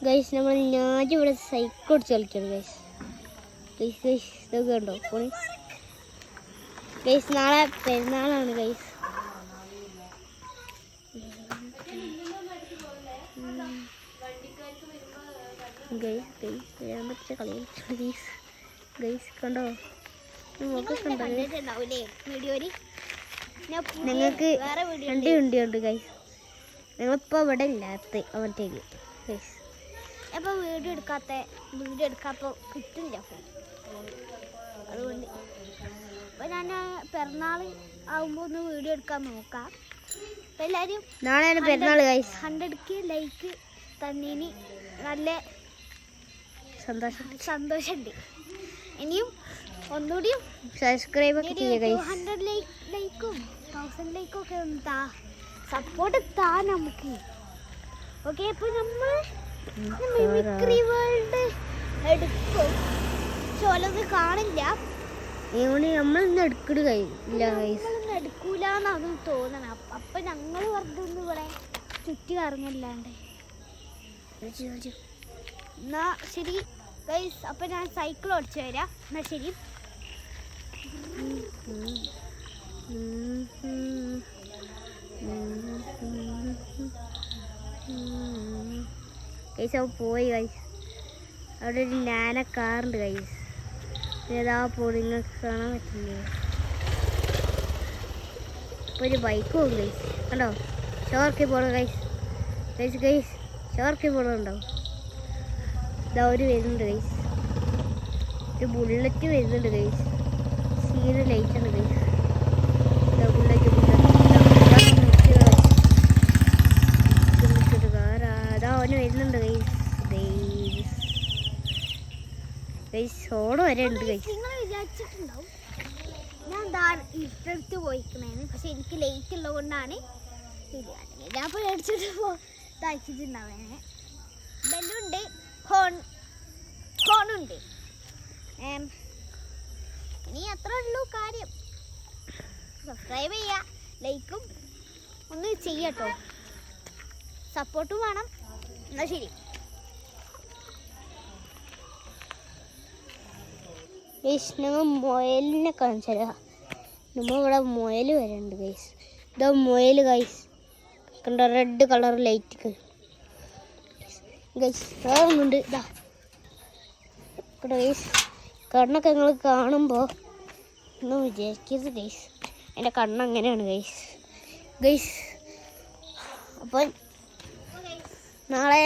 Guys നമ്മൾ ഞാൻ ഇവിടെ സൈക്കിൾ ഓടിച്ച് കളിക്കണം ഗൈസ്. ഗൈസ് ഗൈസ് ഇതൊക്കെ ഉണ്ടോ പോണി ഗൈസ്? നാളെ പെരുന്നാളാണ് ഗൈസ്. ഗൈസ് ഗൈസ് വരാൻ പറ്റിയ കളി ഗൈസ്. ഗൈസ് കണ്ടോ? ഞങ്ങൾക്ക് 2 വണ്ടിയുണ്ട് ഗൈസ്. ഞങ്ങളിപ്പോൾ ഇവിടെ ഇല്ലാത്ത അവറ്റേക്ക് ഗൈസ്. അപ്പോൾ വീഡിയോ എടുക്കാപ്പോൾ കിട്ടില്ല ഫോൺ. അതുകൊണ്ട് അപ്പോൾ ഞാൻ പിറന്നാൾ ആകുമ്പോൾ ഒന്ന് വീഡിയോ എടുക്കാൻ നോക്കാം. അപ്പോൾ എല്ലാവരും നാളെയാണ് പെരുന്നാൾ ഗൈസ്. 100K ലൈക്ക് തന്നതിന് നല്ല സന്തോഷമുണ്ട്. ഇനിയും ഒന്നുകൂടിയും സബ്സ്ക്രൈബ് ഒക്കെ ചെയ്യുക ഗൈസ്. 200 ലൈക്കും 1000 ലൈക്കും ഒക്കെ ഒന്ന് സപ്പോർട്ട് താ നമുക്ക്. ഓക്കെ, അപ്പോൾ നമ്മൾ മിമിക്രി വേൾഡ് എടുക്കും. ചോലത് കാണില്ല, നമ്മളൊന്നും എടുക്കില്ല ഗൈസ്. എടുക്കൂലെന്നാണ് തോന്നണം. അപ്പം ഞങ്ങൾ വെറുതെ ഇവിടെ ചുറ്റി കറങ്ങല്ലാണ്ട്. എന്നാ ശരി ഗൈസ്, അപ്പം ഞാൻ സൈക്കിൾ ഓടിച്ചു വരാം. എന്നാ ശരി. ഗൈസ് അവ പോയി ഗൈസ്. അവിടെ ഒരു നാന കാറുണ്ട് ഗൈസ്. ഏതാ പോയി നിങ്ങൾക്ക് കാണാൻ പറ്റില്ലേ? ഇപ്പോൾ ഒരു ബൈക്ക് പോകും ഗൈസ്. കണ്ടോ? ഷോർക്കി പോകണം ഗൈസ്. ഗൈസ് ഗൈസ് ഷോർക്കി പോകണുണ്ടോ? ഇതാ ഒരു വരുന്നുണ്ട് ഗൈസ്. ഒരു ബുള്ളറ്റ് വരുന്നുണ്ട് ഗൈസ്. സീന് ലൈറ്റാണ് ഗൈസ്. ഇതാ ബുള്ളറ്റ് അതാ അവന് വരുന്നുണ്ട് ഗൈസ്. ഗൈസ് ഓട് വരെ ഉണ്ട് ഗൈസ്. നിങ്ങൾ വിചാരിച്ചിട്ടുണ്ടാവും ഞാൻ ഇട്ടടുത്ത് പോയിക്കണേന്ന്. പക്ഷെ എനിക്ക് ലേറ്റ് ഉള്ളത് കൊണ്ടാണ് ഞാൻ ഇപ്പോൾ മേടിച്ചിട്ട് തയ്ച്ചിട്ടുണ്ടാവേ. ബെല്ലുണ്ട്, ഫോണുണ്ട്. ഇനി അത്രേ ഉള്ളൂ കാര്യം. സബ്സ്ക്രൈബ് ചെയ്യുക, ലൈക്കും ഒന്ന് ചെയ്യട്ടോ. സപ്പോർട്ടും വേണം. എന്നാൽ ശരി. ഗൈസ് ഞങ്ങൾ മുയലിനെ കാണിച്ചാൽ നമ്മൾ ഇവിടെ മുയൽ വരുന്നുണ്ട് ഗൈസ്. ഇതാ മുയൽ ഗൈസ്. കണ്ട റെഡ് കളർ ലൈറ്റ് ഗൈസ്. വേറൊന്നുണ്ട് ഇതാ ഗൈസ്. കണ്ണൊക്കെ നിങ്ങൾ കാണുമ്പോൾ ഒന്നും വിചാരിക്കരുത് ഗൈസ്. എൻ്റെ കണ്ണങ്ങനെയാണ് ഗൈസ്. അപ്പം നാളെ